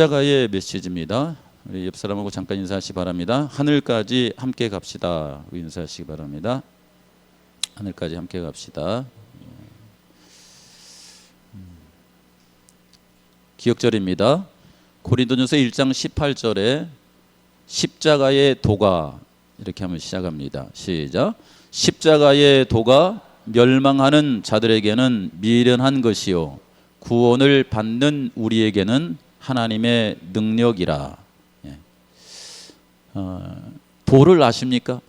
십자가의 메시지입니다. 우리 옆 사람하고 잠깐 인사하시기 바랍니다. 하늘까지 함께 갑시다. 인사하시기 바랍니다. 하늘까지 함께 갑시다. 기억절입니다. 고린도전서 1장 18절에 십자가의 도가 이렇게 하면 시작합니다. 시작. 십자가의 도가 멸망하는 자들에게는 미련한 것이요 구원을 받는 우리에게는 하나님의 능력이라. 도를 아십니까?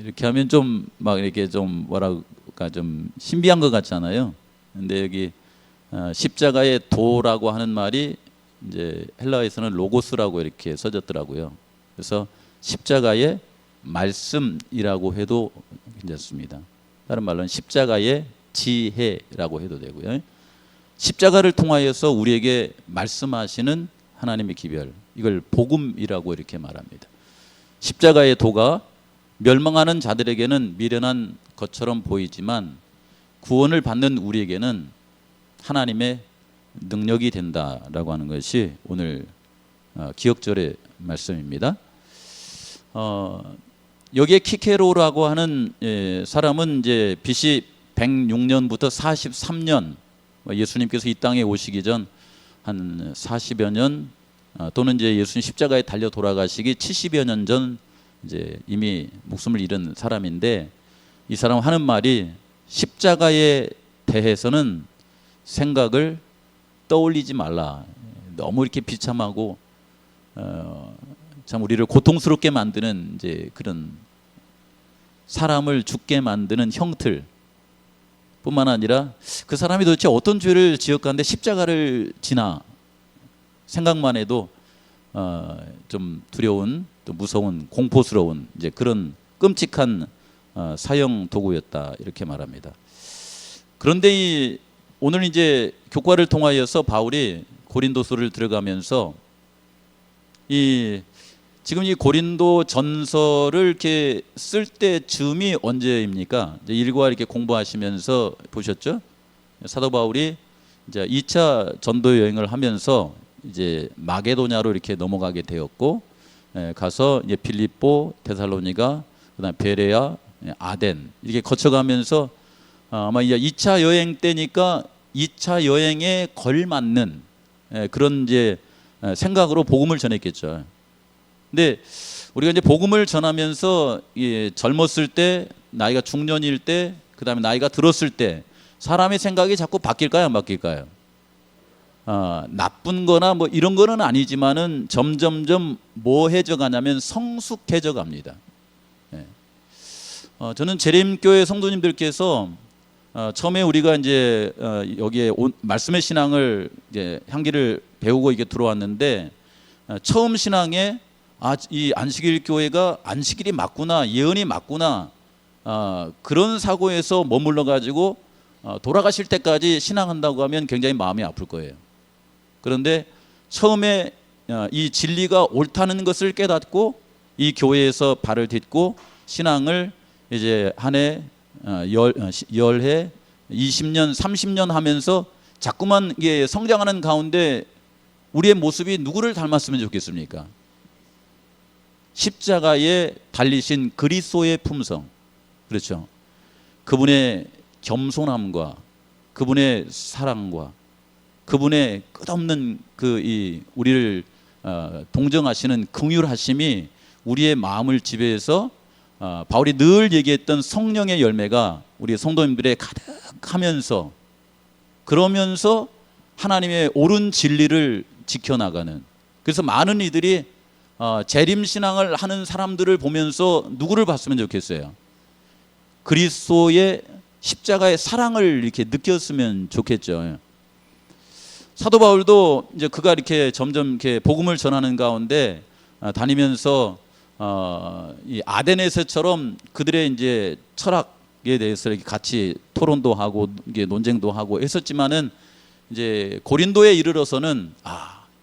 이렇게 하면 좀 막 이렇게 좀 뭐랄까 좀 신비한 것 같잖아요. 근데 여기 십자가의 도라고 하는 말이 이제 헬라어에서는 로고스라고 이렇게 써졌더라고요. 그래서 십자가의 말씀이라고 해도 괜찮습니다. 다른 말로는 십자가의 지혜라고 해도 되고요. 십자가를 통하여서 우리에게 말씀하시는 하나님의 기별, 이걸 복음이라고 이렇게 말합니다. 십자가의 도가 멸망하는 자들에게는 미련한 것처럼 보이지만 구원을 받는 우리에게는 하나님의 능력이 된다라고 하는 것이 오늘 기억절의 말씀입니다. 여기에 키케로라고 하는 사람은 이제 BC 106년부터 43년, 예수님께서 이 땅에 오시기 전 한 40여 년 또는 이제 예수님 십자가에 달려 돌아가시기 70여 년 전 이제 이미 목숨을 잃은 사람인데, 이 사람 하는 말이 십자가에 대해서는 생각을 떠올리지 말라. 너무 이렇게 비참하고 참 우리를 고통스럽게 만드는 이제 그런 사람을 죽게 만드는 형틀 뿐만 아니라 그 사람이 도대체 어떤 죄를 지었건데 십자가를 지나 생각만 해도 좀 두려운, 또 무서운, 공포스러운 이제 그런 끔찍한 사형 도구였다 이렇게 말합니다. 그런데 오늘 이제 교과를 통하여서 바울이 고린도서를 들어가면서 지금 이 고린도 전서를 이렇게 쓸 때쯤이 언제입니까? 이제 일과 이렇게 공부하시면서 보셨죠? 사도 바울이 이제 2차 전도 여행을 하면서 이제 마게도냐로 이렇게 넘어가게 되었고, 가서 이제 빌립보, 데살로니가, 그다음 베레아, 아덴 이렇게 거쳐가면서 아마 이제 2차 여행 때니까 2차 여행에 걸맞는 그런 이제 생각으로 복음을 전했겠죠. 근데 우리가 이제 복음을 전하면서 젊었을 때, 나이가 중년일 때, 그 다음에 나이가 들었을 때 사람의 생각이 자꾸 바뀔까요, 안 바뀔까요? 나쁜 거나 뭐 이런 거는 아니지만은 점점점 뭐해져 가냐면 성숙해져 갑니다. 저는 재림교회 성도님들께서 처음에 우리가 이제 여기에 말씀의 신앙을 이제 향기를 배우고 이게 들어왔는데, 처음 신앙에 이 안식일 교회가 안식일이 맞구나, 예언이 맞구나, 그런 사고에서 머물러 가지고 돌아가실 때까지 신앙한다고 하면 굉장히 마음이 아플 거예요. 그런데 처음에 이 진리가 옳다는 것을 깨닫고 이 교회에서 발을 딛고 신앙을 이제 한 해, 열해, 20년, 30년 하면서 자꾸만 이게 성장하는 가운데 우리의 모습이 누구를 닮았으면 좋겠습니까? 십자가에 달리신 그리스도의 품성, 그렇죠? 그분의 겸손함과 그분의 사랑과 그분의 끝없는 우리를 동정하시는 긍휼하심이 우리의 마음을 지배해서 바울이 늘 얘기했던 성령의 열매가 우리 성도님들에 가득하면서, 그러면서 하나님의 옳은 진리를 지켜나가는, 그래서 많은 이들이 재림신앙을 하는 사람들을 보면서 누구를 봤으면 좋겠어요? 그리스도의 십자가의 사랑을 이렇게 느꼈으면 좋겠죠. 사도 바울도 이제 그가 이렇게 점점 이렇게 복음을 전하는 가운데 다니면서 이 아덴에서처럼 그들의 이제 철학에 대해서 이렇게 같이 토론도 하고 이게 논쟁도 하고 했었지만은, 이제 고린도에 이르러서는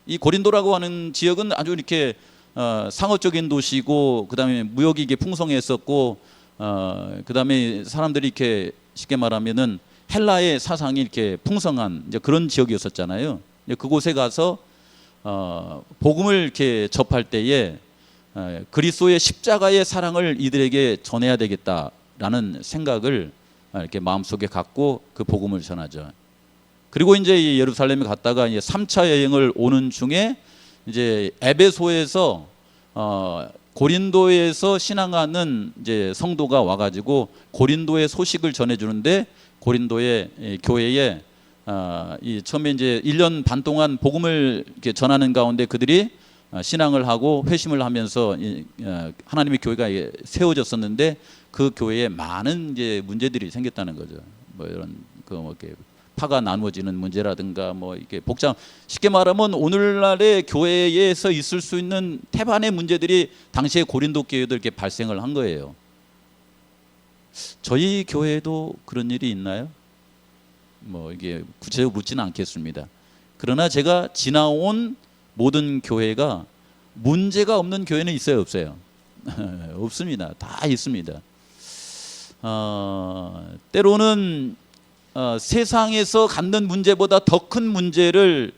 이 고린도라고 하는 지역은 아주 이렇게 상업적인 도시고, 그다음에 무역이 이게 풍성했었고, 그다음에 사람들이 이렇게 쉽게 말하면은 헬라의 사상이 이렇게 풍성한 이제 그런 지역이었었잖아요. 그곳에 가서 복음을 이렇게 접할 때에 그리스도의 십자가의 사랑을 이들에게 전해야 되겠다라는 생각을 이렇게 마음속에 갖고 그 복음을 전하죠. 그리고 이제 예루살렘에 갔다가 이제 3차 여행을 오는 중에 이제 에베소에서 고린도에서 신앙하는 이제 성도가 와가지고 고린도의 소식을 전해주는데, 고린도의 교회에 이 처음에 이제 1년 반 동안 복음을 이렇게 전하는 가운데 그들이 신앙을 하고 회심을 하면서 하나님의 교회가 세워졌었는데, 그 교회에 많은 이제 문제들이 생겼다는 거죠. 뭐 이런 이렇게 파가 나누어지는 문제라든가 뭐 이게 쉽게 말하면 오늘날의 교회에서 있을 수 있는 태반의 문제들이 당시에 고린도 교회도 이렇게 발생을 한 거예요. 저희 교회도 그런 일이 있나요? 뭐 이게 구체적으로 묻지는 않겠습니다. 그러나 제가 지나온 모든 교회가 문제가 없는 교회는 있어요, 없어요? 없습니다. 다 있습니다. 때로는 세상에서 갖는 문제보다 더 큰 문제를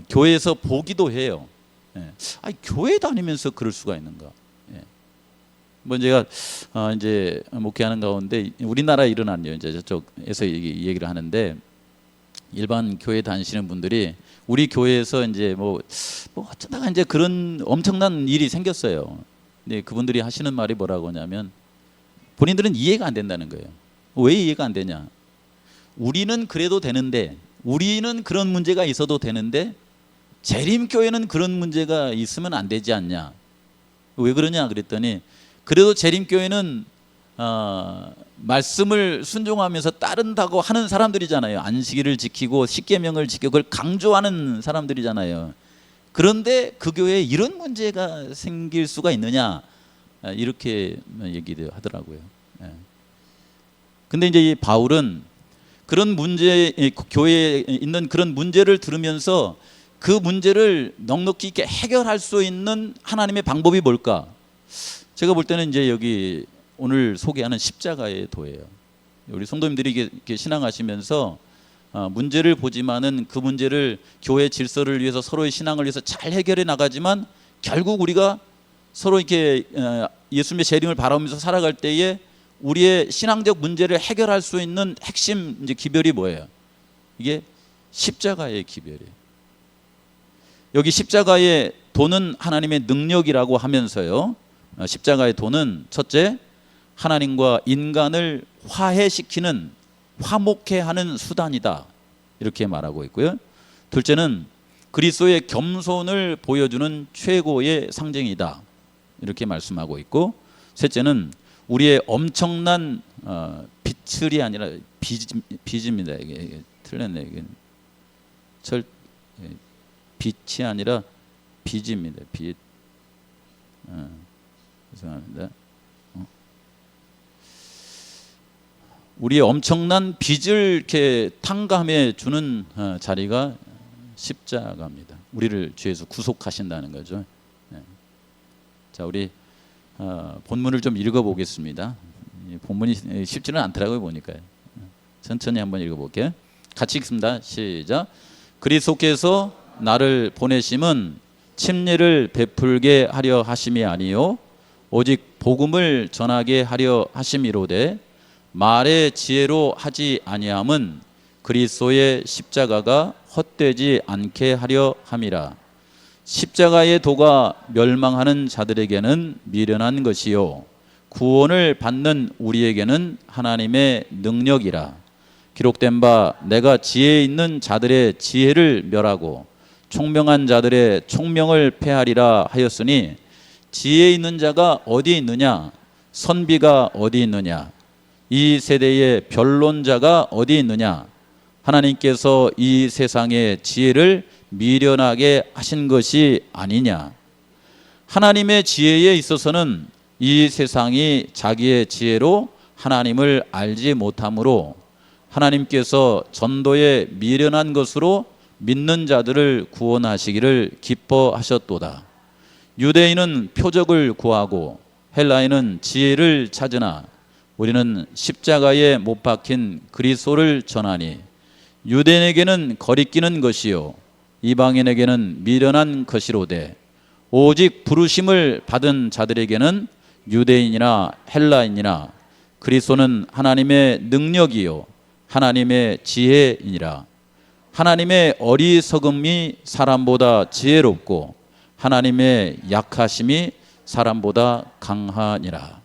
교회에서 보기도 해요. 교회 다니면서 그럴 수가 있는가? 뭐 제가 이제 목회하는 가운데 우리나라에 일어났네요. 이제 저쪽에서 얘기를 하는데, 일반 교회 다니시는 분들이 우리 교회에서 이제 뭐 어쩌다가 이제 그런 엄청난 일이 생겼어요. 근데 그분들이 하시는 말이 뭐라고 하냐면, 본인들은 이해가 안 된다는 거예요. 왜 이해가 안 되냐? 우리는 그래도 되는데, 우리는 그런 문제가 있어도 되는데 재림교회는 그런 문제가 있으면 안 되지 않냐? 왜 그러냐 그랬더니, 그래도 재림교회는 말씀을 순종하면서 따른다고 하는 사람들이잖아요. 안식일을 지키고 십계명을 지키고 그걸 강조하는 사람들이잖아요. 그런데 그 교회에 이런 문제가 생길 수가 있느냐, 이렇게 얘기를 하더라고요. 근데 이제 이 바울은 그런 문제, 교회에 있는 그런 문제를 들으면서 그 문제를 넉넉히 이렇게 해결할 수 있는 하나님의 방법이 뭘까? 제가 볼 때는 이제 여기 오늘 소개하는 십자가의 도예요. 우리 성도님들이 이렇게 신앙하시면서 문제를 보지만은 그 문제를 교회 질서를 위해서, 서로의 신앙을 위해서 잘 해결해 나가지만, 결국 우리가 서로 이렇게 예수님의 재림을 바라보면서 살아갈 때에 우리의 신앙적 문제를 해결할 수 있는 핵심 이제 기별이 뭐예요? 이게 십자가의 기별이에요. 여기 십자가의 도는 하나님의 능력이라고 하면서요, 십자가의 도는 첫째, 하나님과 인간을 화해시키는, 화목해 하는 수단이다, 이렇게 말하고 있고요. 둘째는 그리스도의 겸손을 보여주는 최고의 상징이다, 이렇게 말씀하고 있고, 셋째는 우리의 엄청난 빛이 아니라 빚입니다. 이게 틀렸네. 이게 빛이 아니라 빚입니다. 빚. 죄송합니다. 우리의 엄청난 빚을 이렇게 탕감해 주는 자리가 십자가입니다. 우리를 죄에서 구속하신다는 거죠. 자, 우리 본문을 좀 읽어보겠습니다. 본문이 쉽지는 않더라고요, 보니까요. 천천히 한번 읽어볼게요. 같이 읽습니다. 시작. 그리스도께서 나를 보내심은 침례를 베풀게 하려 하심이 아니요 오직 복음을 전하게 하려 하심이로되, 말의 지혜로 하지 아니함은 그리스도의 십자가가 헛되지 않게 하려 함이라. 십자가의 도가 멸망하는 자들에게는 미련한 것이요 구원을 받는 우리에게는 하나님의 능력이라. 기록된 바 내가 지혜 있는 자들의 지혜를 멸하고 총명한 자들의 총명을 폐하리라 하였으니, 지혜 있는 자가 어디 있느냐? 선비가 어디 있느냐? 이 세대의 변론자가 어디 있느냐? 하나님께서 이 세상의 지혜를 미련하게 하신 것이 아니냐? 하나님의 지혜에 있어서는 이 세상이 자기의 지혜로 하나님을 알지 못하므로 하나님께서 전도에 미련한 것으로 믿는 자들을 구원하시기를 기뻐하셨도다. 유대인은 표적을 구하고 헬라인은 지혜를 찾으나 우리는 십자가에 못 박힌 그리스도를 전하니, 유대인에게는 거리끼는 것이요 이방인에게는 미련한 것이로되 오직 부르심을 받은 자들에게는 유대인이나 헬라인이나 그리스도는 하나님의 능력이요 하나님의 지혜이니라. 하나님의 어리석음이 사람보다 지혜롭고 하나님의 약하심이 사람보다 강하니라.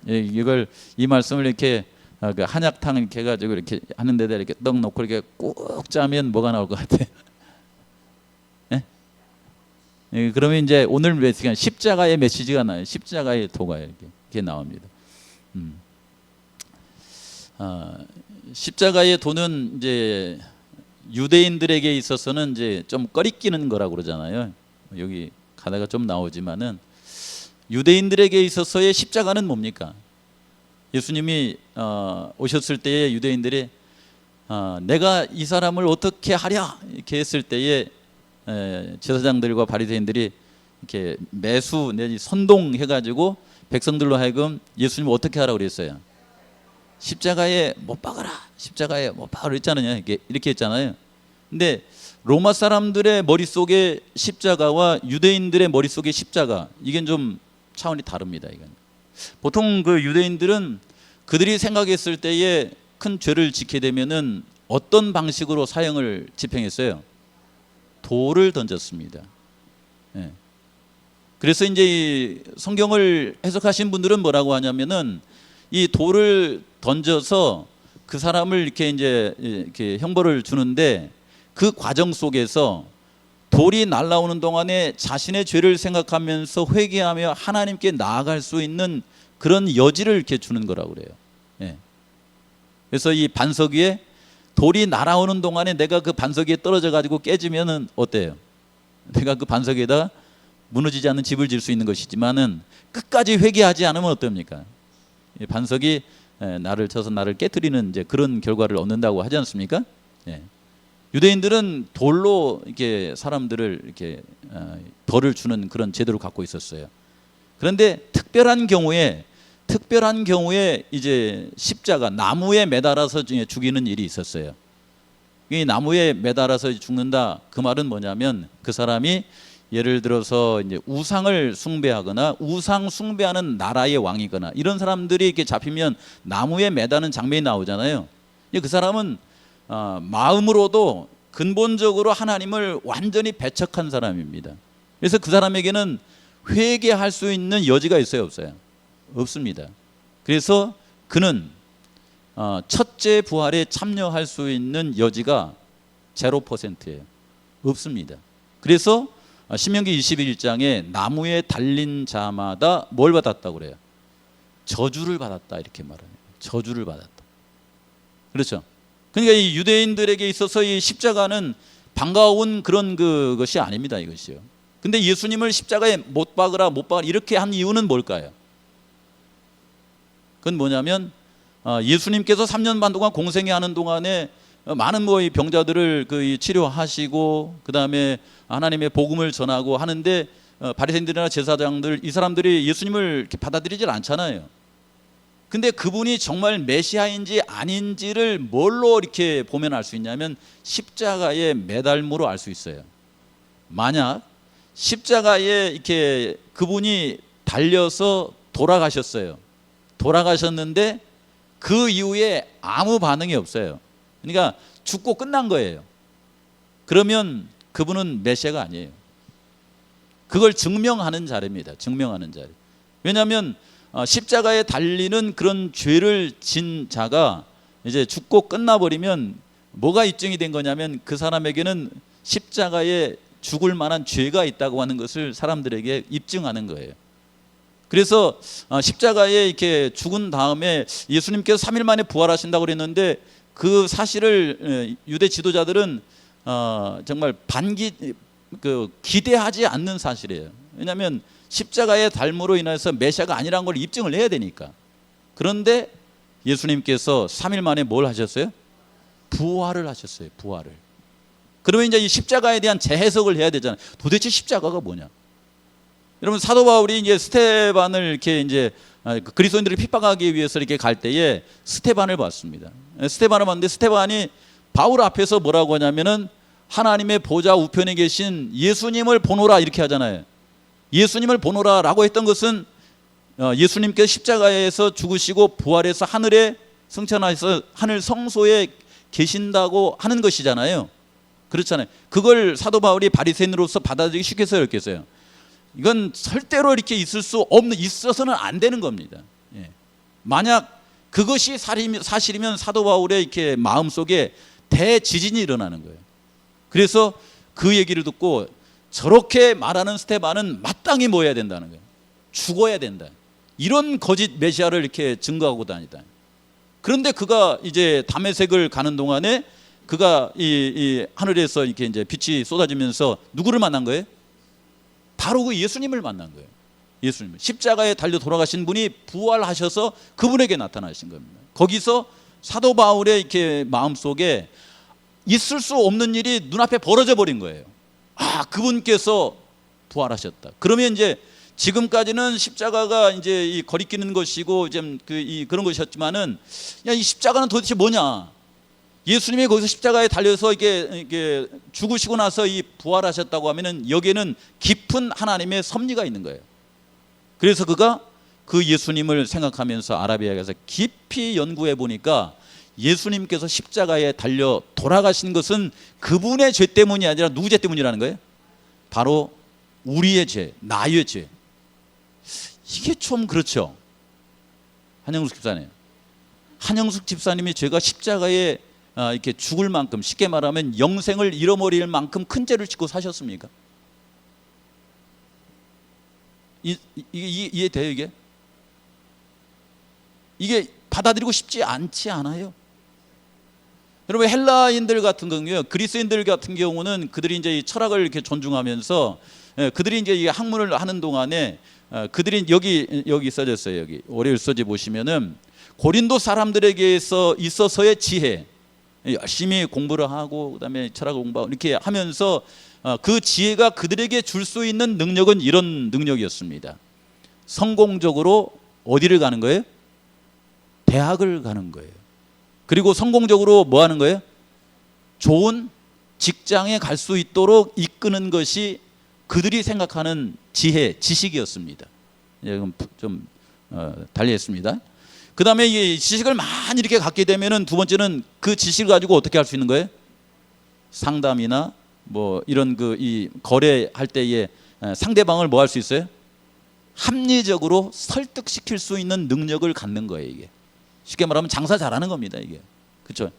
이걸 이 말씀을 이렇게 한약탕 이렇게 해가지고 이렇게 하는 데다 이렇게 떡 놓고 이렇게 꾹 짜면 뭐가 나올 것 같아요? 예? 그러면 이제 오늘 메시지가 십자가의 메시지가 나요. 십자가의 도가 이렇게 나옵니다. 십자가의 도는 이제 유대인들에게 있어서는 이제 좀 꺼리끼는 거라고 그러잖아요. 여기 가다가 좀 나오지만은 유대인들에게 있어서의 십자가는 뭡니까? 예수님이 오셨을 때에 유대인들이 내가 이 사람을 어떻게 하랴 이렇게 했을 때에 제사장들과 바리새인들이 이렇게 매수 내지 선동해가지고 백성들로 하여금 예수님 어떻게 하라고 그랬어요? 십자가에 못 박아라, 십자가에 못 박아라 그랬잖아요. 이렇게 했잖아요. 근데 로마 사람들의 머릿속에 십자가와 유대인들의 머릿속에 십자가, 이게 좀 차원이 다릅니다. 이건 보통 그 유대인들은 그들이 생각했을 때에 큰 죄를 짓게 되면은 어떤 방식으로 사형을 집행했어요? 돌을 던졌습니다. 예. 그래서 이제 이 성경을 해석하신 분들은 뭐라고 하냐면은 이 돌을 던져서 그 사람을 이렇게 이제 이렇게 형벌을 주는데 그 과정 속에서 돌이 날아오는 동안에 자신의 죄를 생각하면서 회개하며 하나님께 나아갈 수 있는 그런 여지를 이렇게 주는 거라고 그래요. 예. 그래서 이 반석 위에 돌이 날아오는 동안에 내가 그 반석 위에 떨어져 가지고 깨지면은 어때요? 내가 그 반석에다 무너지지 않는 집을 지을 수 있는 것이지만은 끝까지 회개하지 않으면 어떻습니까? 이 반석이 나를 쳐서 나를 깨뜨리는 이제 그런 결과를 얻는다고 하지 않습니까? 예. 유대인들은 돌로 이렇게 사람들을 이렇게 벌을 주는 그런 제도를 갖고 있었어요. 그런데 특별한 경우에 이제 십자가 나무에 매달아서 죽이는 일이 있었어요. 이 나무에 매달아서 죽는다, 그 말은 뭐냐면 그 사람이 예를 들어서 이제 우상을 숭배하거나 우상 숭배하는 나라의 왕이거나 이런 사람들이 이렇게 잡히면 나무에 매다는 장면이 나오잖아요. 그 사람은 마음으로도 근본적으로 하나님을 완전히 배척한 사람입니다. 그래서 그 사람에게는 회개할 수 있는 여지가 있어요, 없어요? 없습니다. 그래서 그는 첫째 부활에 참여할 수 있는 여지가 0%예요. 없습니다. 그래서 신명기 21장에 나무에 달린 자마다 뭘 받았다고 그래요? 저주를 받았다, 이렇게 말해요. 저주를 받았다. 그렇죠? 그러니까 이 유대인들에게 있어서 이 십자가는 반가운 그런 것이 아닙니다, 이것이요. 근데 예수님을 십자가에 못 박으라 이렇게 한 이유는 뭘까요? 그건 뭐냐면 예수님께서 3년 반 동안 공생애하는 동안에 많은 이 병자들을 치료하시고 그 다음에 하나님의 복음을 전하고 하는데 바리새인들이나 제사장들, 이 사람들이 예수님을 이렇게 받아들이질 않잖아요. 근데 그분이 정말 메시아인지 아닌지를 뭘로 이렇게 보면 알 수 있냐면 십자가의 매달므로 알 수 있어요. 만약 십자가에 이렇게 그분이 달려서 돌아가셨어요. 돌아가셨는데 그 이후에 아무 반응이 없어요. 그러니까 죽고 끝난 거예요. 그러면 그분은 메시아가 아니에요. 그걸 증명하는 자리입니다. 증명하는 자리. 왜냐하면 십자가에 달리는 그런 죄를 진 자가 이제 죽고 끝나버리면 뭐가 입증이 된 거냐면 그 사람에게는 십자가에 죽을 만한 죄가 있다고 하는 것을 사람들에게 입증하는 거예요. 그래서 십자가에 이렇게 죽은 다음에 예수님께서 3일 만에 부활하신다고 그랬는데 그 사실을 유대 지도자들은 정말 기대하지 않는 사실이에요. 왜냐하면 십자가의 달므로 인해서 메시아가 아니라는 걸 입증을 해야 되니까. 그런데 예수님께서 3일 만에 뭘 하셨어요? 부활을 하셨어요. 부활을. 그러면 이제 이 십자가에 대한 재해석을 해야 되잖아요. 도대체 십자가가 뭐냐? 여러분, 사도 바울이 이제 스테반을 이렇게 이제 그리스도인들을 핍박하기 위해서 이렇게 갈 때에 스테반을 봤습니다. 스테반을 봤는데 스테반이 바울 앞에서 뭐라고 하냐면은 하나님의 보좌 우편에 계신 예수님을 보노라 이렇게 하잖아요. 예수님을 보노라라고 했던 것은 예수님께서 십자가에서 죽으시고 부활해서 하늘에 승천하셔서 하늘 성소에 계신다고 하는 것이잖아요. 그렇잖아요. 그걸 사도 바울이 바리새인으로서 받아들이기 쉽겠어요, 어렵겠어요? 이건 절대로 이렇게 있어서는 안 되는 겁니다. 예. 만약 그것이 사실이면 사도 바울의 이렇게 마음속에 대지진이 일어나는 거예요. 그래서 그 얘기를 듣고 저렇게 말하는 스데반은 마땅히 뭐 해야 된다는 거예요. 죽어야 된다. 이런 거짓 메시아를 이렇게 증거하고 다니다. 그런데 그가 이제 다메섹을 가는 동안에 그가 이 하늘에서 이렇게 이제 빛이 쏟아지면서 누구를 만난 거예요? 바로 그 예수님을 만난 거예요. 예수님, 십자가에 달려 돌아가신 분이 부활하셔서 그분에게 나타나신 겁니다. 거기서 사도 바울의 이렇게 마음속에 있을 수 없는 일이 눈앞에 벌어져 버린 거예요. 아, 그분께서 부활하셨다. 그러면 이제 지금까지는 십자가가 이제 이 거리끼는 것이고 좀 그런 것이었지만은, 야, 이 십자가는 도대체 뭐냐? 예수님이 거기서 십자가에 달려서 이게 죽으시고 나서 이 부활하셨다고 하면은 여기에는 깊은 하나님의 섭리가 있는 거예요. 그래서 그가 그 예수님을 생각하면서 아라비아에 가서 깊이 연구해 보니까 예수님께서 십자가에 달려 돌아가신 것은 그분의 죄 때문이 아니라 누구 죄 때문이라는 거예요? 바로 우리의 죄, 나의 죄. 이게 좀 그렇죠. 한영숙 집사님, 한영숙 집사님이 죄가 십자가에 이렇게 죽을 만큼, 쉽게 말하면 영생을 잃어버릴 만큼 큰 죄를 짓고 사셨습니까? 이해돼요? 이게 받아들이고 싶지 않지 않아요? 여러분, 헬라인들 같은 경우요, 그리스인들 같은 경우는 그들이 이제 이 철학을 이렇게 존중하면서 그들이 이제 이 학문을 하는 동안에 그들이 여기 써졌어요. 여기 월요일 서지 보시면은 고린도 사람들에게 있어서의 지혜, 열심히 공부를 하고 그다음에 철학 공부하고 이렇게 하면서 그 지혜가 그들에게 줄 수 있는 능력은 이런 능력이었습니다. 성공적으로 어디를 가는 거예요? 대학을 가는 거예요. 그리고 성공적으로 뭐 하는 거예요? 좋은 직장에 갈 수 있도록 이끄는 것이 그들이 생각하는 지혜, 지식이었습니다. 좀 달리 했습니다. 그 다음에 이 지식을 많이 이렇게 갖게 되면은 두 번째는 그 지식을 가지고 어떻게 할 수 있는 거예요? 상담이나 뭐 이런 이 거래할 때에 상대방을 뭐 할 수 있어요? 합리적으로 설득시킬 수 있는 능력을 갖는 거예요, 이게. 쉽게 말하면 장사 잘하는 겁니다, 이게. 그렇죠?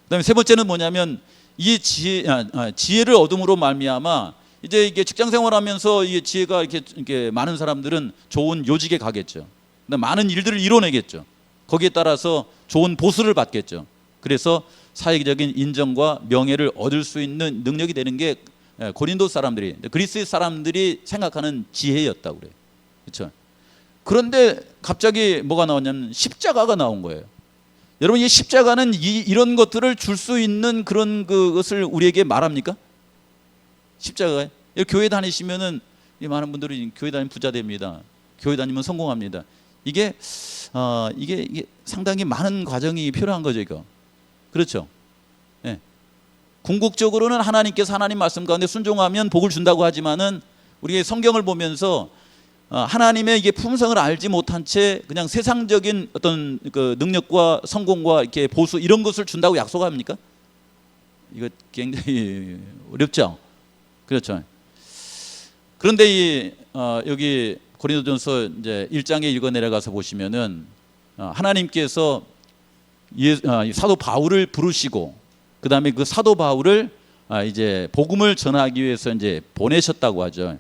그다음에 세 번째는 뭐냐면 이 지혜를 얻음으로 말미암아 이제 이게 직장 생활하면서 이 지혜가 이렇게 많은 사람들은 좋은 요직에 가겠죠. 많은 일들을 이뤄내겠죠. 거기에 따라서 좋은 보수를 받겠죠. 그래서 사회적인 인정과 명예를 얻을 수 있는 능력이 되는 게 고린도 사람들이, 그리스 사람들이 생각하는 지혜였다고 그래요. 그렇죠? 그런데 갑자기 뭐가 나왔냐면 십자가가 나온 거예요. 여러분, 이 십자가는 이런 것들을 줄 수 있는 그런 것을 우리에게 말합니까? 십자가에 교회 다니시면은 많은 분들이 교회 다니면 부자 됩니다. 교회 다니면 성공합니다. 이게 상당히 많은 과정이 필요한 거죠, 이거. 그렇죠? 예. 궁극적으로는 하나님께서 하나님 말씀 가운데 순종하면 복을 준다고 하지만은 우리가 성경을 보면서 하나님의 이게 품성을 알지 못한 채 그냥 세상적인 어떤 그 능력과 성공과 이렇게 보수 이런 것을 준다고 약속합니까? 이거 굉장히 어렵죠. 그렇죠. 그런데 여기 고린도전서 이제 1장에 읽어 내려가서 보시면은 하나님께서 사도 바울을 부르시고 그다음에 그 사도 바울을 이제 복음을 전하기 위해서 이제 보내셨다고 하죠.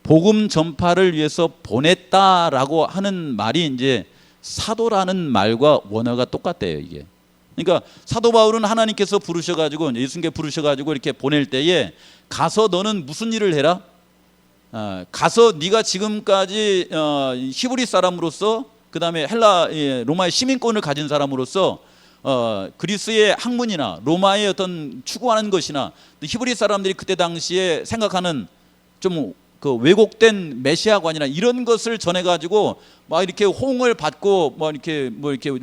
복음 전파를 위해서 보냈다라고 하는 말이 이제 사도라는 말과 원어가 똑같대요, 이게. 그러니까 사도 바울은 하나님께서 부르셔가지고 예수님께 부르셔가지고 이렇게 보낼 때에 가서 너는 무슨 일을 해라? 가서 네가 지금까지 히브리 사람으로서 그다음에 로마의 시민권을 가진 사람으로서 그리스의 학문이나 로마의 어떤 추구하는 것이나 히브리 사람들이 그때 당시에 생각하는 좀 그 왜곡된 메시아관이나 이런 것을 전해가지고 막 이렇게 호응을 받고 이렇게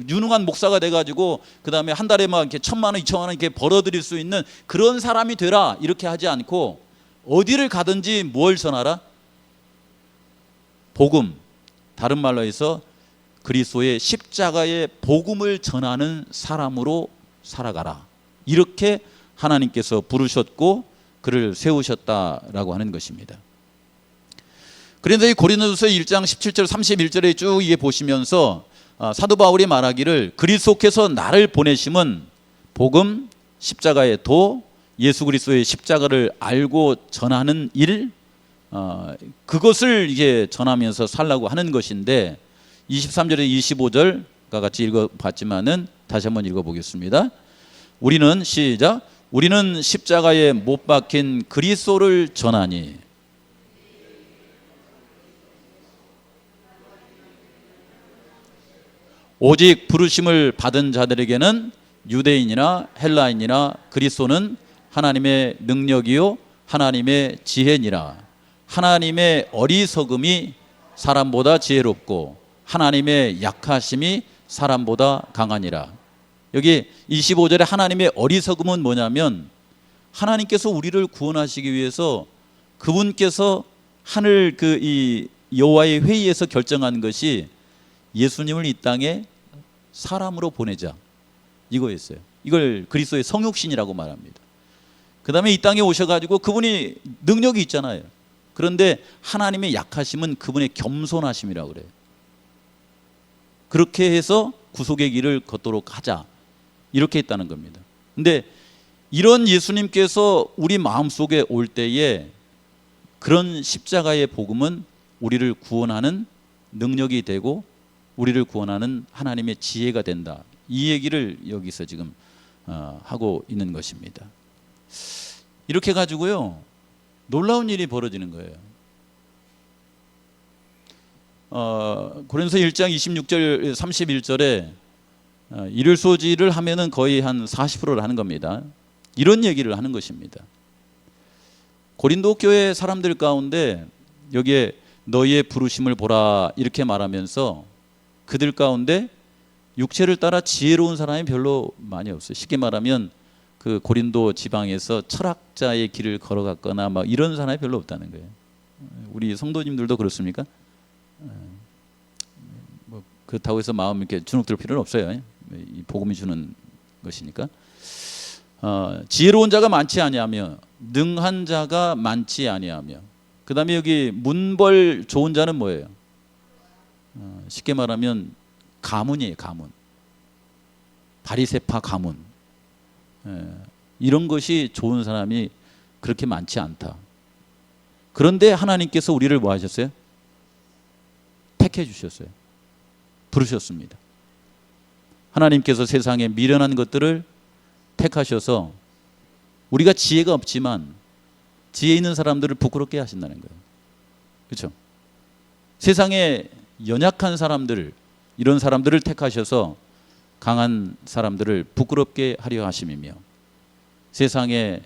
유능한 목사가 돼가지고 그 다음에 한 달에 막 이렇게 1,000만 원, 2,000만 원 이렇게 벌어들일 수 있는 그런 사람이 되라 이렇게 하지 않고 어디를 가든지 뭘 전하라? 복음. 다른 말로 해서 그리스도의 십자가의 복음을 전하는 사람으로 살아가라. 이렇게 하나님께서 부르셨고 그를 세우셨다라고 하는 것입니다. 그런데 이 고린도후서 1장 17절 31절에 쭉 이게 보시면서 사도 바울이 말하기를 그리스도께서 나를 보내심은 복음, 십자가의 도, 예수 그리스도의 십자가를 알고 전하는 일, 그것을 이제 전하면서 살라고 하는 것인데 23절에 25절과 같이 읽어봤지만은 다시 한번 읽어보겠습니다. 우리는 시작. 우리는 십자가에 못 박힌 그리스도를 전하니 오직 부르심을 받은 자들에게는 유대인이나 헬라인이나 그리스도는 하나님의 능력이요 하나님의 지혜니라. 하나님의 어리석음이 사람보다 지혜롭고 하나님의 약하심이 사람보다 강하니라. 여기 25절에 하나님의 어리석음은 뭐냐면 하나님께서 우리를 구원하시기 위해서 그분께서 하늘 이 여호와의 회의에서 결정한 것이 예수님을 이 땅에 사람으로 보내자 이거였어요. 이걸 그리스도의 성육신이라고 말합니다. 그 다음에 이 땅에 오셔가지고 그분이 능력이 있잖아요. 그런데 하나님의 약하심은 그분의 겸손하심이라고 그래요. 그렇게 해서 구속의 길을 걷도록 하자 이렇게 했다는 겁니다. 근데 이런 예수님께서 우리 마음속에 올 때에 그런 십자가의 복음은 우리를 구원하는 능력이 되고 우리를 구원하는 하나님의 지혜가 된다. 이 얘기를 여기서 지금 하고 있는 것입니다. 이렇게 가지고요 놀라운 일이 벌어지는 거예요. 고린도서 1장 26절 31절에 일요소지를 하면은 거의 한 40%를 하는 겁니다. 이런 얘기를 하는 것입니다. 고린도 교회 사람들 가운데 여기에 너희의 부르심을 보라 이렇게 말하면서 그들 가운데 육체를 따라 지혜로운 사람이 별로 많이 없어요. 쉽게 말하면 그 고린도 지방에서 철학자의 길을 걸어갔거나 막 이런 사람이 별로 없다는 거예요. 우리 성도님들도 그렇습니까? 뭐 그렇다고 해서 마음 이렇게 주눅들 필요는 없어요. 이 복음이 주는 것이니까. 지혜로운 자가 많지 아니하며 능한 자가 많지 아니하며 그 다음에 여기 문벌 좋은 자는 뭐예요? 쉽게 말하면 가문이에요. 가문. 바리새파 가문. 이런 것이 좋은 사람이 그렇게 많지 않다. 그런데 하나님께서 우리를 뭐 하셨어요? 택해 주셨어요. 부르셨습니다. 하나님께서 세상에 미련한 것들을 택하셔서 우리가 지혜가 없지만 지혜 있는 사람들을 부끄럽게 하신다는 거예요. 그렇죠? 세상에 연약한 사람들 이런 사람들을 택하셔서 강한 사람들을 부끄럽게 하려 하심이며 세상에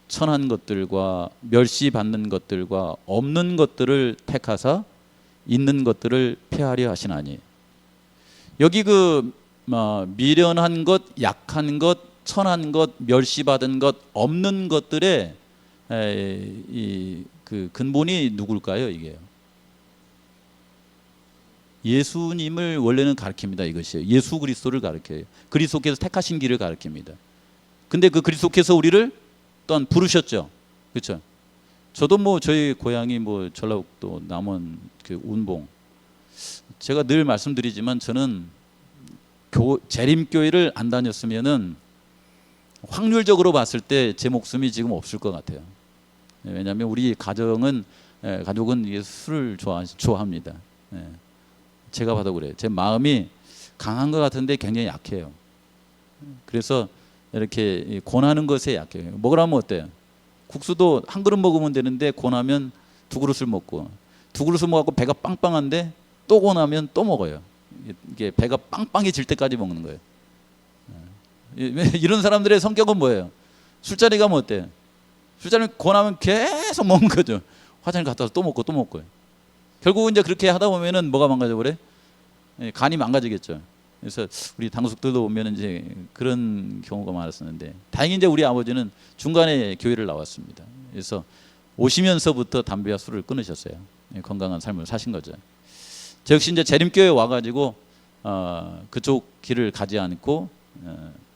천한 것들과 멸시받는 것들과 없는 것들을 택하사 있는 것들을 폐하려 하시나니 여기 미련한 것, 약한 것, 천한 것, 멸시받은 것, 없는 것들의 그 근본이 누굴까요? 이게요. 예수님을 원래는 가르칩니다. 이것이요. 예수 그리스도를 가르쳐요. 그리스도께서 택하신 길을 가르칩니다. 근데 그 그리스도께서 우리를 또한 부르셨죠. 그렇죠? 저도 뭐 저희 고향이 뭐 전라북도 남원 그 운봉. 제가 늘 말씀드리지만 저는 재림교회를 안 다녔으면은 확률적으로 봤을 때 제 목숨이 지금 없을 것 같아요. 왜냐하면 우리 가족은 술을 좋아합니다. 제가 봐도 그래요. 제 마음이 강한 것 같은데 굉장히 약해요. 그래서 이렇게 권하는 것에 약해요. 먹으라면 어때요? 국수도 한 그릇 먹으면 되는데 권하면 두 그릇을 먹고 두 그릇을 먹고 배가 빵빵한데 또 권하면 또 먹어요. 이게 배가 빵빵해질 때까지 먹는 거예요. 이런 사람들의 성격은 뭐예요? 술자리 가면 어때요? 술자리 권하면 계속 먹는 거죠. 화장실 갔다 와서 또 먹고 또 먹고요. 결국은 이제 그렇게 하다 보면은 뭐가 망가져 버려? 간이 망가지겠죠. 그래서 우리 당숙들도 보면 이제 그런 경우가 많았었는데, 다행히 이제 우리 아버지는 중간에 교회를 나왔습니다. 그래서 오시면서부터 담배와 술을 끊으셨어요. 건강한 삶을 사신 거죠. 저 역시 이제 재림교회 와가지고 그쪽 길을 가지 않고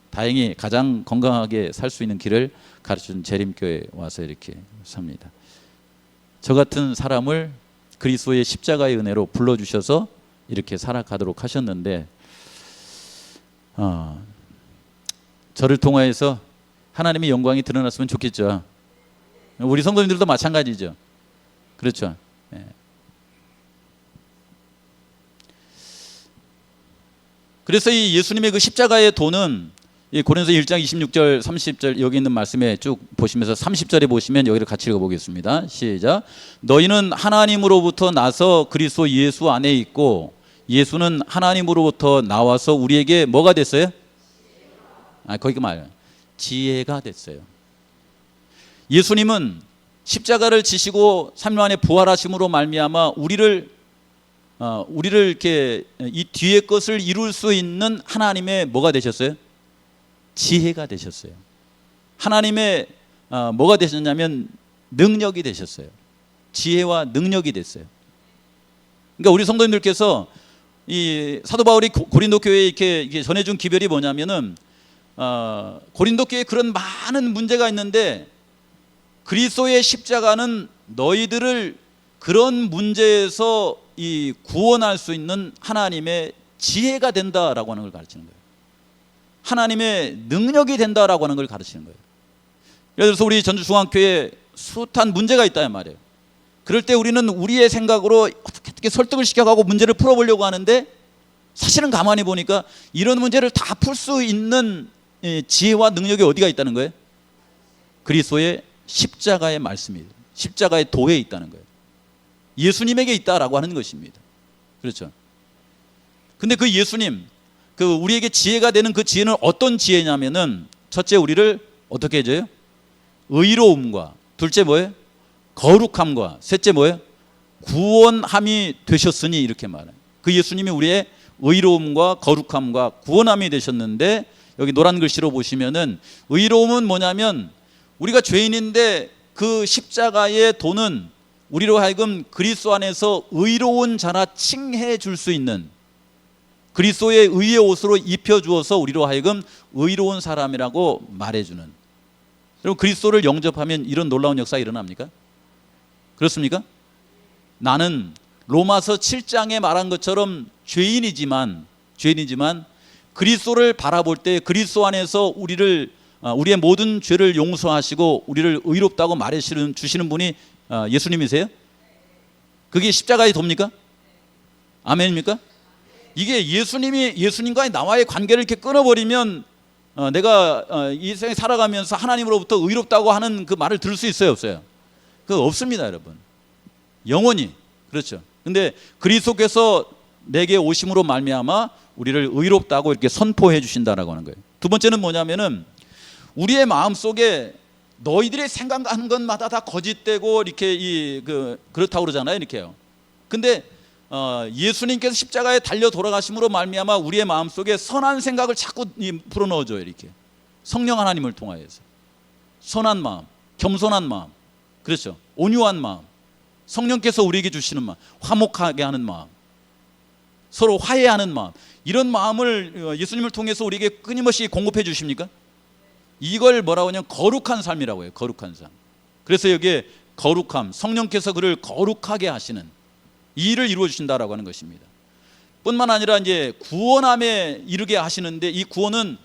다행히 가장 건강하게 살 수 있는 길을 가르쳐준 재림교회 와서 이렇게 삽니다. 저 같은 사람을 그리스도의 십자가의 은혜로 불러주셔서 이렇게 살아가도록 하셨는데, 저를 통하여서 하나님의 영광이 드러났으면 좋겠죠. 우리 성도님들도 마찬가지죠. 그렇죠. 네. 그래서 이 예수님의 그 십자가의 도는 이 고린도서 1장 26절 30절 여기 있는 말씀에 쭉 보시면서 30절에 보시면 여기를 같이 읽어보겠습니다. 시작. 너희는 하나님으로부터 나서 그리스도 예수 안에 있고 예수는 하나님으로부터 나와서 우리에게 뭐가 됐어요? 거기 말이에요. 지혜가 됐어요. 예수님은 십자가를 지시고 3일 만에 부활하심으로 말미암아 우리를 이렇게 이 뒤의 것을 이룰 수 있는 하나님의 뭐가 되셨어요? 지혜가 되셨어요. 하나님의 뭐가 되셨냐면 능력이 되셨어요. 지혜와 능력이 됐어요. 그러니까 우리 성도님들께서 이 사도 바울이 고린도 교회에 이렇게 전해준 기별이 뭐냐면은 고린도 교회에 그런 많은 문제가 있는데 그리스도의 십자가는 너희들을 그런 문제에서 이 구원할 수 있는 하나님의 지혜가 된다라고 하는 걸 가르치는 거예요. 하나님의 능력이 된다라고 하는 걸 가르치는 거예요. 예를 들어서 우리 전주중앙교회에 숱한 문제가 있다 말이에요. 그럴 때 우리는 우리의 생각으로 어떻게 설득을 시켜가고 문제를 풀어보려고 하는데, 사실은 가만히 보니까 이런 문제를 다 풀 수 있는 지혜와 능력이 어디가 있다는 거예요? 그리스도의 십자가의 말씀이, 십자가의 도에 있다는 거예요. 예수님에게 있다라고 하는 것입니다. 그렇죠. 근데 그 예수님, 그 우리에게 지혜가 되는 그 지혜는 어떤 지혜냐면은, 첫째 우리를 어떻게 해줘요? 의로움과, 둘째 뭐예요? 거룩함과, 셋째 뭐예요? 구원함이 되셨으니, 이렇게 말해요. 그 예수님이 우리의 의로움과 거룩함과 구원함이 되셨는데, 여기 노란 글씨로 보시면은 의로움은 뭐냐면 우리가 죄인인데 그 십자가의 도는 우리로 하여금 그리스도 안에서 의로운 자라 칭해 줄 수 있는, 그리스도의 의의 옷으로 입혀주어서 우리로 하여금 의로운 사람이라고 말해주는. 여러분, 그리스도를 영접하면 이런 놀라운 역사가 일어납니까? 그렇습니까? 나는 로마서 7장에 말한 것처럼 죄인이지만 그리스도를 바라볼 때 그리스도 안에서 우리의 모든 죄를 용서하시고 우리를 의롭다고 말해주시는 분이 예수님이세요? 그게 십자가의 돕니까? 아멘입니까? 이게 예수님과의 나와의 관계를 이렇게 끊어버리면 내가 이 세상에 살아가면서 하나님으로부터 의롭다고 하는 그 말을 들을 수 있어요, 없어요? 그거 없습니다, 여러분. 영원히. 그렇죠. 근데 그리스도께서 내게 오심으로 말미암아 우리를 의롭다고 이렇게 선포해 주신다라고 하는 거예요. 두 번째는 뭐냐면은 우리의 마음 속에 너희들이 생각하는 것마다 다 거짓되고 이렇게 그렇다고 그러잖아요, 이렇게요. 근데 예수님께서 십자가에 달려 돌아가심으로 말미암아 우리의 마음 속에 선한 생각을 자꾸 불어넣어줘요, 이렇게. 성령 하나님을 통하여서 선한 마음, 겸손한 마음, 그렇죠. 온유한 마음, 성령께서 우리에게 주시는 마음, 화목하게 하는 마음, 서로 화해하는 마음, 이런 마음을 예수님을 통해서 우리에게 끊임없이 공급해 주십니까? 이걸 뭐라고 하냐면 거룩한 삶이라고 해요. 거룩한 삶. 그래서 여기에 거룩함, 성령께서 그를 거룩하게 하시는 이 일을 이루어 주신다라고 하는 것입니다. 뿐만 아니라 이제 구원함에 이르게 하시는데, 이 구원은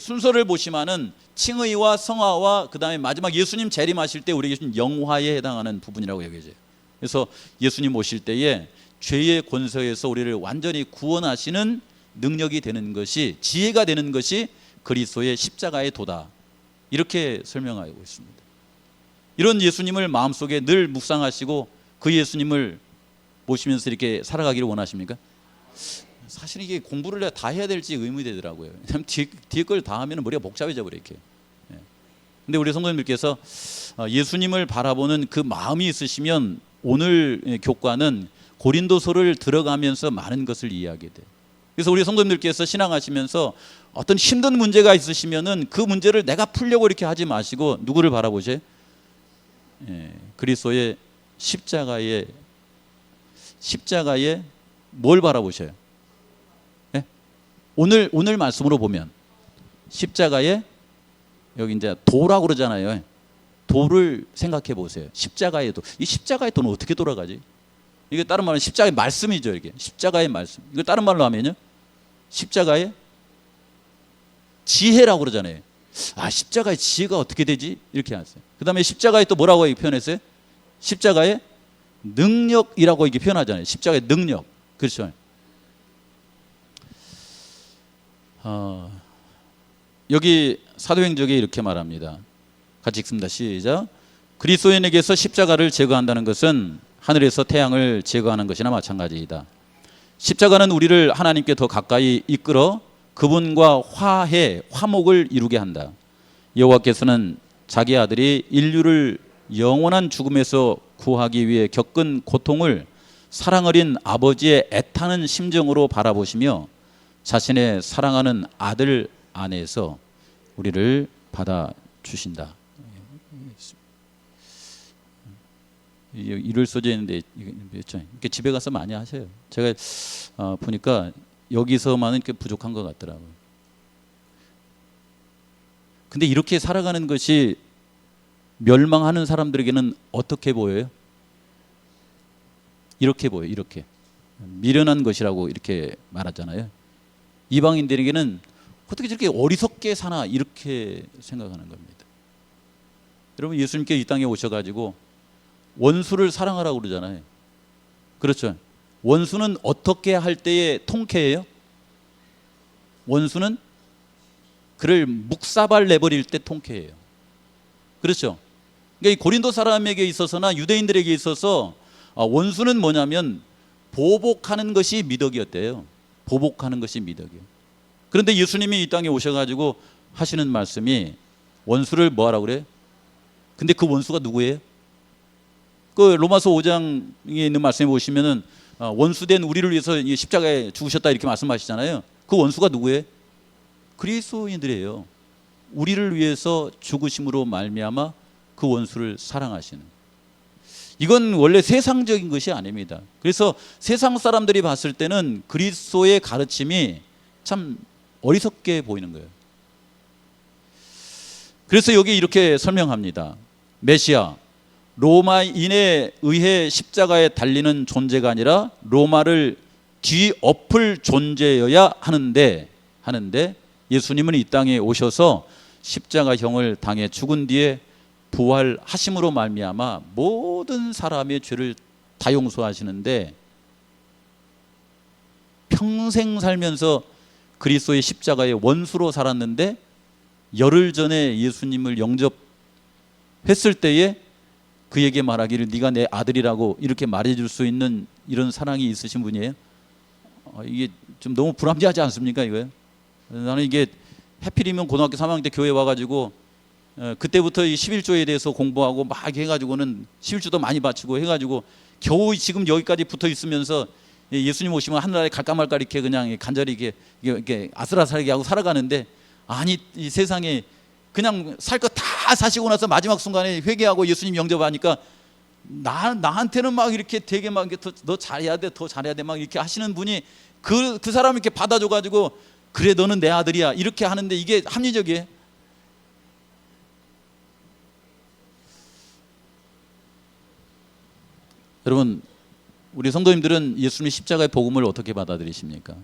순서를 보시면은 칭의와 성화와 그다음에 마지막 예수님 재림하실 때 우리에게 주신 영화에 해당하는 부분이라고 여겨져요. 그래서 예수님 오실 때에 죄의 권세에서 우리를 완전히 구원하시는 능력이 되는 것이, 지혜가 되는 것이 그리스도의 십자가의 도다, 이렇게 설명하고 있습니다. 이런 예수님을 마음속에 늘 묵상하시고 그 예수님을 보시면서 이렇게 살아가기를 원하십니까? 사실 이게 공부를 다 해야 될지 의문이 되더라고요. 왜냐하면 뒤에 걸 다 하면 머리가 복잡해져 버려, 이렇게. 근데 우리 성도님들께서 예수님을 바라보는 그 마음이 있으시면 오늘 교과는 고린도서를 들어가면서 많은 것을 이해하게 돼요. 그래서 우리 성도님들께서 신앙하시면서 어떤 힘든 문제가 있으시면은 그 문제를 내가 풀려고 이렇게 하지 마시고 누구를 바라보세요? 그리스도의 십자가에 뭘 바라보셔요? 예? 오늘 말씀으로 보면 십자가에 여기 이제 도라고 그러잖아요. 도를 생각해 보세요. 십자가의 도. 이 십자가의 도는 어떻게 돌아가지? 이게 다른 말은 십자가의 말씀이죠. 이게 십자가의 말씀. 이거 다른 말로 하면요, 십자가의 지혜라고 그러잖아요. 아, 십자가의 지혜가 어떻게 되지? 이렇게 하세요. 그 다음에 십자가에 또 뭐라고 표현했어요? 십자가의 능력이라고 이게 표현하잖아요. 십자가의 능력. 그렇죠. 여기 사도행전에 이렇게 말합니다. 같이 읽습니다. 시작. 그리스도인에게서 십자가를 제거한다는 것은 하늘에서 태양을 제거하는 것이나 마찬가지이다. 십자가는 우리를 하나님께 더 가까이 이끌어 그분과 화목을 이루게 한다. 여호와께서는 자기 아들이 인류를 영원한 죽음에서 구하기 위해 겪은 고통을 사랑 어린 아버지의 애타는 심정으로 바라보시며 자신의 사랑하는 아들 안에서 우리를 받아주신다. 이를 써져 있는데 이렇게 집에 가서 많이 하셔요. 제가 보니까 여기서만은 이렇게 부족한 것 같더라고요. 근데 이렇게 살아가는 것이 멸망하는 사람들에게는 어떻게 보여요? 이렇게 보여요. 이렇게 미련한 것이라고 이렇게 말하잖아요. 이방인들에게는 어떻게 저렇게 어리석게 사나 이렇게 생각하는 겁니다. 여러분, 예수님께 이 땅에 오셔가지고 원수를 사랑하라고 그러잖아요. 그렇죠. 원수는 어떻게 할 때에 통쾌해요? 원수는 그를 묵사발 내버릴 때 통쾌해요. 그렇죠. 그러니까 이 고린도 사람에게 있어서나 유대인들에게 있어서 원수는 뭐냐면 보복하는 것이 미덕이었대요. 보복하는 것이 미덕이에요. 그런데 예수님이 이 땅에 오셔가지고 하시는 말씀이 원수를 뭐하라고 그래요? 근데 그 원수가 누구예요? 그 로마서 5장에 있는 말씀에 보시면은 원수된 우리를 위해서 십자가에 죽으셨다 이렇게 말씀하시잖아요. 그 원수가 누구예요? 그리스도인들이에요. 우리를 위해서 죽으심으로 말미암아 그 원수를 사랑하시는. 이건 원래 세상적인 것이 아닙니다. 그래서 세상 사람들이 봤을 때는 그리스도의 가르침이 참 어리석게 보이는 거예요. 그래서 여기 이렇게 설명합니다. 메시아, 로마인에 의해 십자가에 달리는 존재가 아니라 로마를 뒤엎을 존재여야 하는데 예수님은 이 땅에 오셔서 십자가형을 당해 죽은 뒤에 부활하심으로 말미암아 모든 사람의 죄를 다 용서하시는데 평생 살면서 그리스도의 십자가의 원수로 살았는데 열흘 전에 예수님을 영접했을 때에 그에게 말하기를 네가 내 아들이라고 이렇게 말해줄 수 있는 이런 사랑이 있으신 분이에요. 이게 좀 너무 불합리하지 않습니까? 이거요. 나는 이게 하필이면 고등학교 3학년 때 교회 와가지고 그때부터 이 11조에 대해서 공부하고 막 해가지고는 11조도 많이 바치고 해가지고 겨우 지금 여기까지 붙어 있으면서 예수님 오시면 하늘나라에 갈까 말까 이렇게 그냥 간절히 이렇게 아슬아슬하게 하고 살아가는데, 아니 이 세상에 그냥 살 거 다 사시고 나서 마지막 순간에 회개하고 예수님 영접하니까 나한테는 막 이렇게 되게 막 너 잘해야 돼, 더 잘해야 돼 막 이렇게 하시는 분이 그 사람을 이렇게 받아줘가지고 그래 너는 내 아들이야 이렇게 하는데 이게 합리적이에요? 여러분, 우리 성도님들은 예수님의 십자가의 복음을 어떻게 받아들이십니까?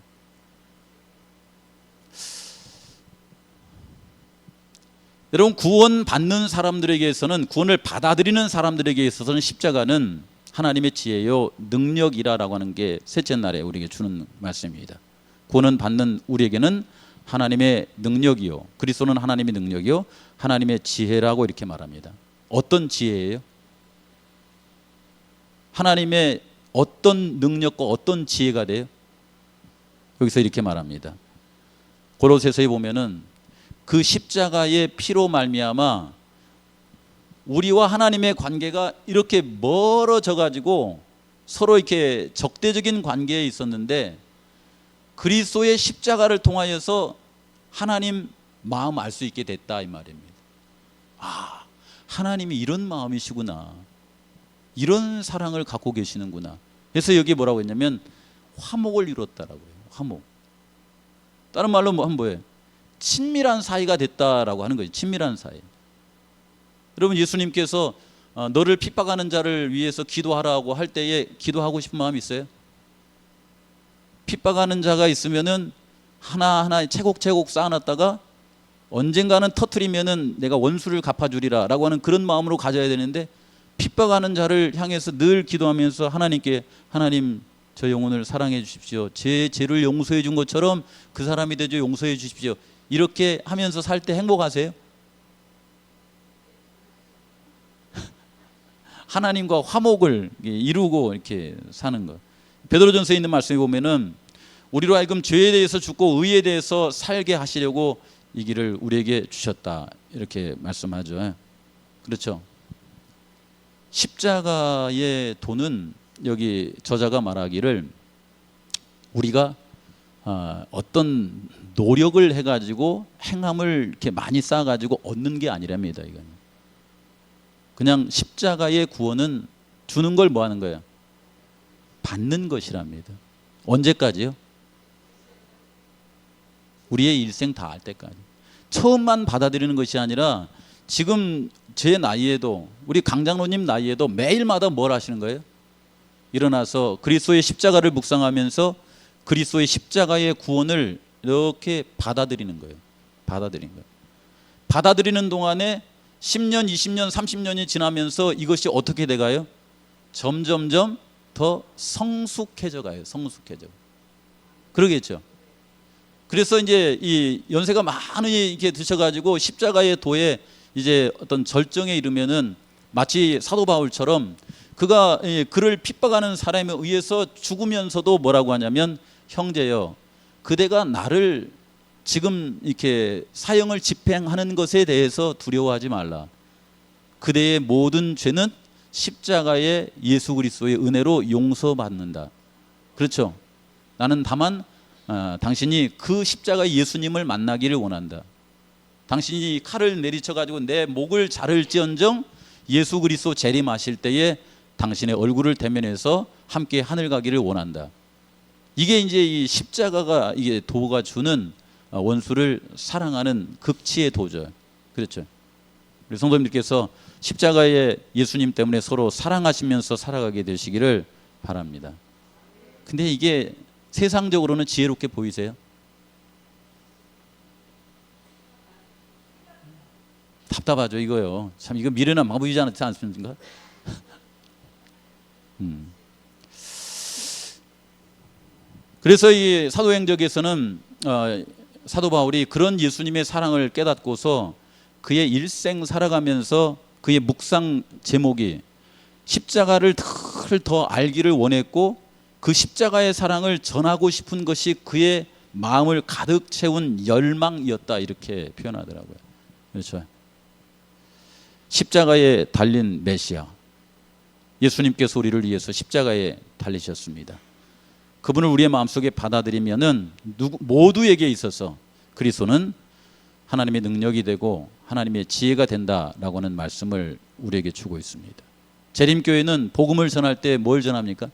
여러분, 구원 받는 사람들에게서는, 구원을 받아들이는 사람들에게 있어서는 십자가는 하나님의 지혜요 능력이라고 하는 게 셋째 날에 우리에게 주는 말씀입니다. 구원은 받는 우리에게는 하나님의 능력이요, 그리스도는 하나님의 능력이요 하나님의 지혜라고 이렇게 말합니다. 어떤 지혜예요? 하나님의 어떤 능력과 어떤 지혜가 돼요? 여기서 이렇게 말합니다. 고로새서에 보면은 그 십자가의 피로 말미암아 우리와 하나님의 관계가 이렇게 멀어져 가지고 서로 이렇게 적대적인 관계에 있었는데 그리스도의 십자가를 통하여서 하나님 마음 알 수 있게 됐다 이 말입니다. 아, 하나님이 이런 마음이시구나. 이런 사랑을 갖고 계시는구나. 그래서 여기 뭐라고 했냐면 화목을 이뤘다라고 해요. 화목. 다른 말로 뭐예요? 친밀한 사이가 됐다라고 하는 거예요. 친밀한 사이. 여러분, 예수님께서 너를 핍박하는 자를 위해서 기도하라고 할 때에 기도하고 싶은 마음이 있어요? 핍박하는 자가 있으면은 하나하나 채곡채곡 쌓아놨다가 언젠가는 터트리면은 내가 원수를 갚아주리라 라고 하는 그런 마음으로 가져야 되는데, 핍박하는 자를 향해서 늘 기도하면서 하나님께, 하나님 저 영혼을 사랑해 주십시오. 제 죄를 용서해 준 것처럼 그 사람이 되죠 용서해 주십시오. 이렇게 하면서 살 때 행복하세요? 하나님과 화목을 이루고 이렇게 사는 것. 베드로전서에 있는 말씀에 보면은 우리로 하여금 죄에 대해서 죽고 의에 대해서 살게 하시려고 이 길을 우리에게 주셨다 이렇게 말씀하죠. 그렇죠. 십자가의 도는 여기 저자가 말하기를 우리가 어떤 노력을 해가지고 행함을 이렇게 많이 쌓아가지고 얻는 게 아니랍니다. 이건 그냥 십자가의 구원은 주는 걸 뭐 하는 거예요? 받는 것이랍니다. 언제까지요? 우리의 일생 다 할 때까지. 처음만 받아들이는 것이 아니라 지금 제 나이에도, 우리 강장로님 나이에도 매일마다 뭘 하시는 거예요? 일어나서 그리스도의 십자가를 묵상하면서 그리스도의 십자가의 구원을 이렇게 받아들이는 거예요. 받아들이는 거예요. 받아들이는 동안에 10년, 20년, 30년이 지나면서 이것이 어떻게 돼가요? 점점점 더 성숙해져 가요. 성숙해져. 그러겠죠. 그래서 이제 이 연세가 많이 이렇게 드셔가지고 십자가의 도에 이제 어떤 절정에 이르면은 마치 사도 바울처럼 그가 그를 핍박하는 사람에 의해서 죽으면서도 뭐라고 하냐면, 형제여, 그대가 나를 지금 이렇게 사형을 집행하는 것에 대해서 두려워하지 말라. 그대의 모든 죄는 십자가의 예수 그리스도의 은혜로 용서받는다. 그렇죠. 나는 다만 당신이 그 십자가의 예수님을 만나기를 원한다. 당신이 칼을 내리쳐 가지고 내 목을 자를지언정 예수 그리스도 재림하실 때에 당신의 얼굴을 대면해서 함께 하늘 가기를 원한다. 이게 이제 이 십자가가, 이게 도가 주는 원수를 사랑하는 극치의 도죠. 그렇죠. 우리 성도님들께서 십자가의 예수님 때문에 서로 사랑하시면서 살아가게 되시기를 바랍니다. 근데 이게 세상적으로는 지혜롭게 보이세요? 답답하죠 이거요. 참 이거 미련한 마부이지 않지 않습니까? 그래서 이 사도행적에서는 사도 바울이 그런 예수님의 사랑을 깨닫고서 그의 일생 살아가면서 그의 묵상 제목이 십자가를 더 알기를 원했고, 그 십자가의 사랑을 전하고 싶은 것이 그의 마음을 가득 채운 열망이었다 이렇게 표현하더라고요. 그렇죠. 십자가에 달린 메시아, 예수님께서 우리를 위해서 십자가에 달리셨습니다. 그분을 우리의 마음속에 받아들이면은 모두에게 있어서 그리스도는 하나님의 능력이 되고 하나님의 지혜가 된다라고 하는 말씀을 우리에게 주고 있습니다. 재림교회는 복음을 전할 때 뭘 전합니까?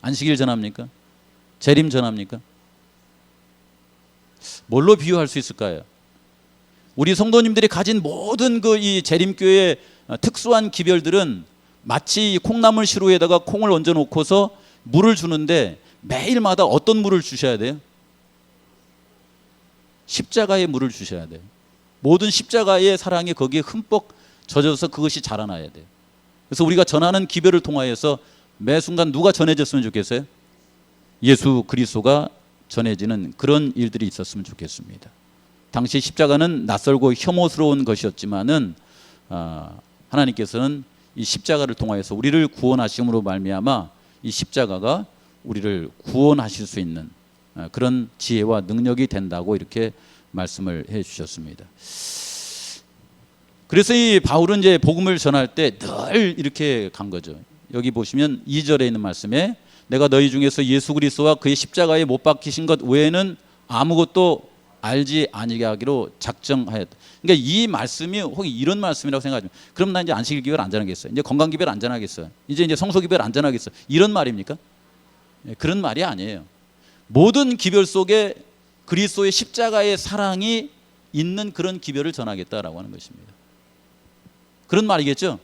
안식일 전합니까? 재림 전합니까? 뭘로 비유할 수 있을까요? 우리 성도님들이 가진 모든 이 재림교회의 특수한 기별들은 마치 콩나물 시루에다가 콩을 얹어 놓고서 물을 주는데 매일마다 어떤 물을 주셔야 돼요? 십자가의 물을 주셔야 돼요. 모든 십자가의 사랑이 거기에 흠뻑 젖어서 그것이 자라나야 돼요. 그래서 우리가 전하는 기별을 통하여서 매 순간 누가 전해졌으면 좋겠어요? 예수 그리스도가 전해지는 그런 일들이 있었으면 좋겠습니다. 당시 십자가는 낯설고 혐오스러운 것이었지만은 하나님께서는 이 십자가를 통하여서 우리를 구원하심으로 말미암아 이 십자가가 우리를 구원하실 수 있는 그런 지혜와 능력이 된다고 이렇게 말씀을 해 주셨습니다. 그래서 이 바울은 이제 복음을 전할 때 늘 이렇게 간 거죠. 여기 보시면 2절에 있는 말씀에 내가 너희 중에서 예수 그리스도와 그의 십자가에 못 박히신 것 외에는 아무것도 알지 아니게 하기로 작정하였다. 그러니까 이 말씀이 혹 이런 말씀이라고 생각하면 그럼 나 이제 안식 기별 안 전하겠어요. 이제 건강 기별 안 전하겠어요. 이제 성소 기별 안 전하겠어요. 이런 말입니까? 그런 말이 아니에요. 모든 기별 속에 그리스도의 십자가의 사랑이 있는 그런 기별을 전하겠다라고 하는 것입니다. 그런 말이겠죠.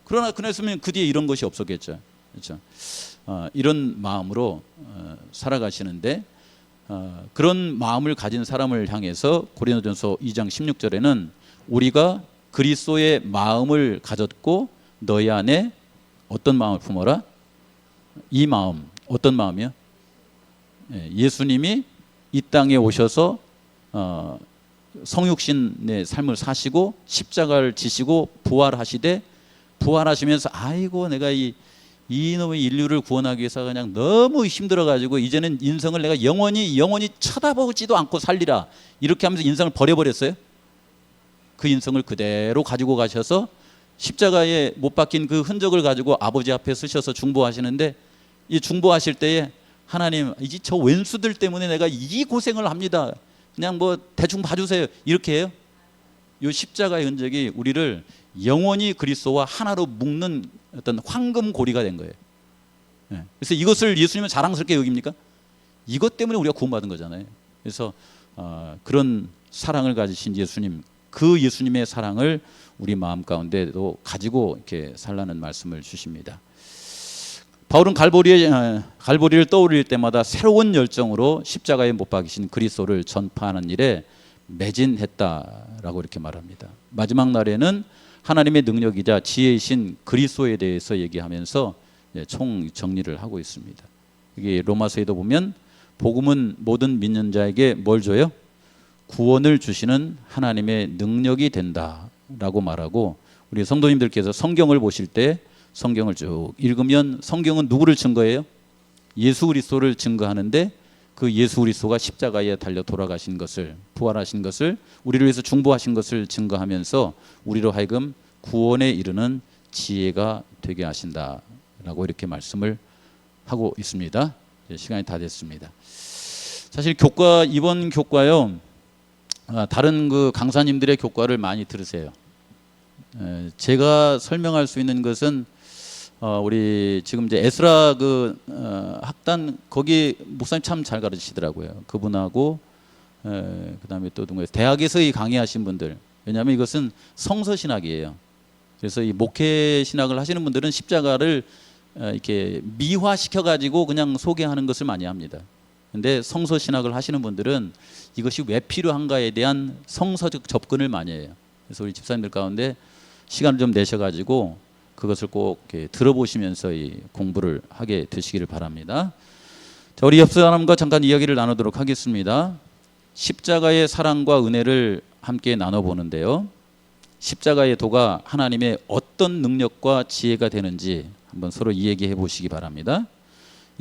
그러나 그랬으면 그 뒤에 이런 것이 없었겠죠. 그렇죠. 이런 마음으로 살아가시는데 그런 마음을 가진 사람을 향해서 고린도전서 2장 16절에는 우리가 그리스도의 마음을 가졌고 너희 안에 어떤 마음을 품어라? 이 마음, 어떤 마음이요? 예수님이 이 땅에 오셔서 성육신의 삶을 사시고 십자가를 지시고 부활하시되 부활하시면서 아이고 내가 이놈의 인류를 구원하기 위해서 그냥 너무 힘들어가지고 이제는 인생을 내가 영원히 쳐다보지도 않고 살리라 이렇게 하면서 인생을 버려버렸어요. 그 인생을 그대로 가지고 가셔서 십자가에 못 박힌 그 흔적을 가지고 아버지 앞에 서셔서 중보하시는데 이 중보하실 때에 하나님 이제 저 왼수들 때문에 내가 이 고생을 합니다. 그냥 뭐 대충 봐주세요. 이렇게 해요. 이 십자가의 흔적이 우리를 영원히 그리스도와 하나로 묶는 어떤 황금 고리가 된 거예요. 그래서 이것을 예수님은 자랑스럽게 여깁니까? 이것 때문에 우리가 구원받은 거잖아요. 그래서 그런 사랑을 가지신 예수님, 그 예수님의 사랑을 우리 마음 가운데도 가지고 이렇게 살라는 말씀을 주십니다. 바울은 갈보리를 떠올릴 때마다 새로운 열정으로 십자가에 못 박이신 그리스도를 전파하는 일에 매진했다라고 이렇게 말합니다. 마지막 날에는 하나님의 능력이자 지혜이신 그리스도에 대해서 얘기하면서 총 정리를 하고 있습니다. 이게 로마서에도 보면 복음은 모든 믿는 자에게 뭘 줘요? 구원을 주시는 하나님의 능력이 된다라고 말하고, 우리 성도님들께서 성경을 보실 때 성경을 쭉 읽으면 성경은 누구를 증거해요? 예수 그리스도를 증거하는데 그 예수 그리스도가 십자가에 달려 돌아가신 것을, 부활하신 것을, 우리를 위해서 중보하신 것을 증거하면서 우리로 하여금 구원에 이르는 지혜가 되게 하신다라고 이렇게 말씀을 하고 있습니다. 시간이 다 됐습니다. 사실 교과, 이번 교과요, 다른 그 강사님들의 교과를 많이 들으세요. 제가 설명할 수 있는 것은 우리 지금 이제 에스라 그 학단 거기 목사님 참 잘 가르치시더라고요. 그분하고 그다음에 또 누구예요? 대학에서 이 강의하신 분들. 왜냐하면 이것은 성서 신학이에요. 그래서 이 목회 신학을 하시는 분들은 십자가를 이렇게 미화시켜 가지고 그냥 소개하는 것을 많이 합니다. 근데 성서 신학을 하시는 분들은 이것이 왜 필요한가에 대한 성서적 접근을 많이 해요. 그래서 우리 집사님들 가운데 시간을 좀 내셔 가지고 그것을 꼭 이렇게 들어보시면서 이 공부를 하게 되시기를 바랍니다. 자, 우리 옆 사람과 잠깐 이야기를 나누도록 하겠습니다. 십자가의 사랑과 은혜를 함께 나눠보는데요. 십자가의 도가 하나님의 어떤 능력과 지혜가 되는지 한번 서로 이야기해 보시기 바랍니다.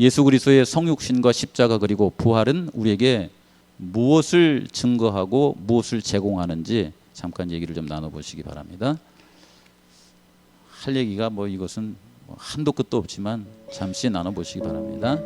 예수 그리스도의 성육신과 십자가 그리고 부활은 우리에게 무엇을 증거하고 무엇을 제공하는지 잠깐 얘기를 좀 나눠보시기 바랍니다. 할 얘기가 뭐 이것은 한도 끝도 없지만 잠시 나눠보시기 바랍니다.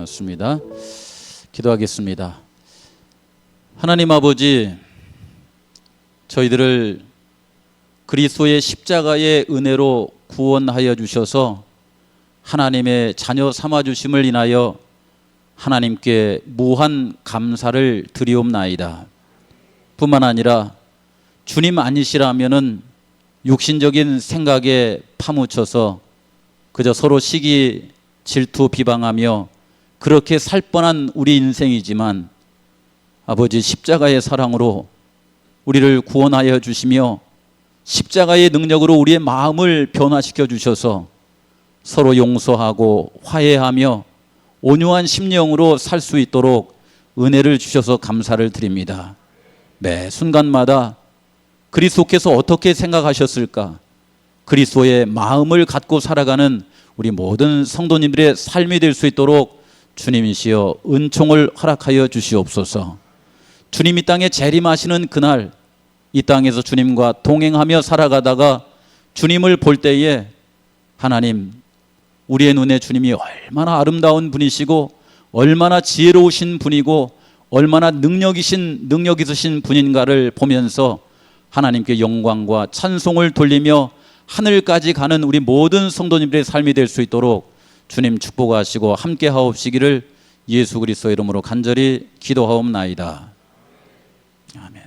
맞습니다. 기도하겠습니다. 하나님 아버지, 저희들을 그리스도의 십자가의 은혜로 구원하여 주셔서 하나님의 자녀 삼아 주심을 인하여 하나님께 무한 감사를 드리옵나이다. 뿐만 아니라 주님 아니시라면은 육신적인 생각에 파묻혀서 그저 서로 시기, 질투, 비방하며 그렇게 살 뻔한 우리 인생이지만 아버지 십자가의 사랑으로 우리를 구원하여 주시며 십자가의 능력으로 우리의 마음을 변화시켜 주셔서 서로 용서하고 화해하며 온유한 심령으로 살 수 있도록 은혜를 주셔서 감사를 드립니다. 매 순간마다 그리스도께서 어떻게 생각하셨을까? 그리스도의 마음을 갖고 살아가는 우리 모든 성도님들의 삶이 될 수 있도록 주님이시여 은총을 허락하여 주시옵소서. 주님이 땅에 재림하시는 그날 이 땅에서 주님과 동행하며 살아가다가 주님을 볼 때에 하나님, 우리의 눈에 주님이 얼마나 아름다운 분이시고 얼마나 지혜로우신 분이고 얼마나 능력 있으신 분인가를 보면서 하나님께 영광과 찬송을 돌리며 하늘까지 가는 우리 모든 성도님들의 삶이 될 수 있도록 주님 축복하시고 함께 하옵시기를 예수 그리스도 이름으로 간절히 기도하옵나이다. 아멘.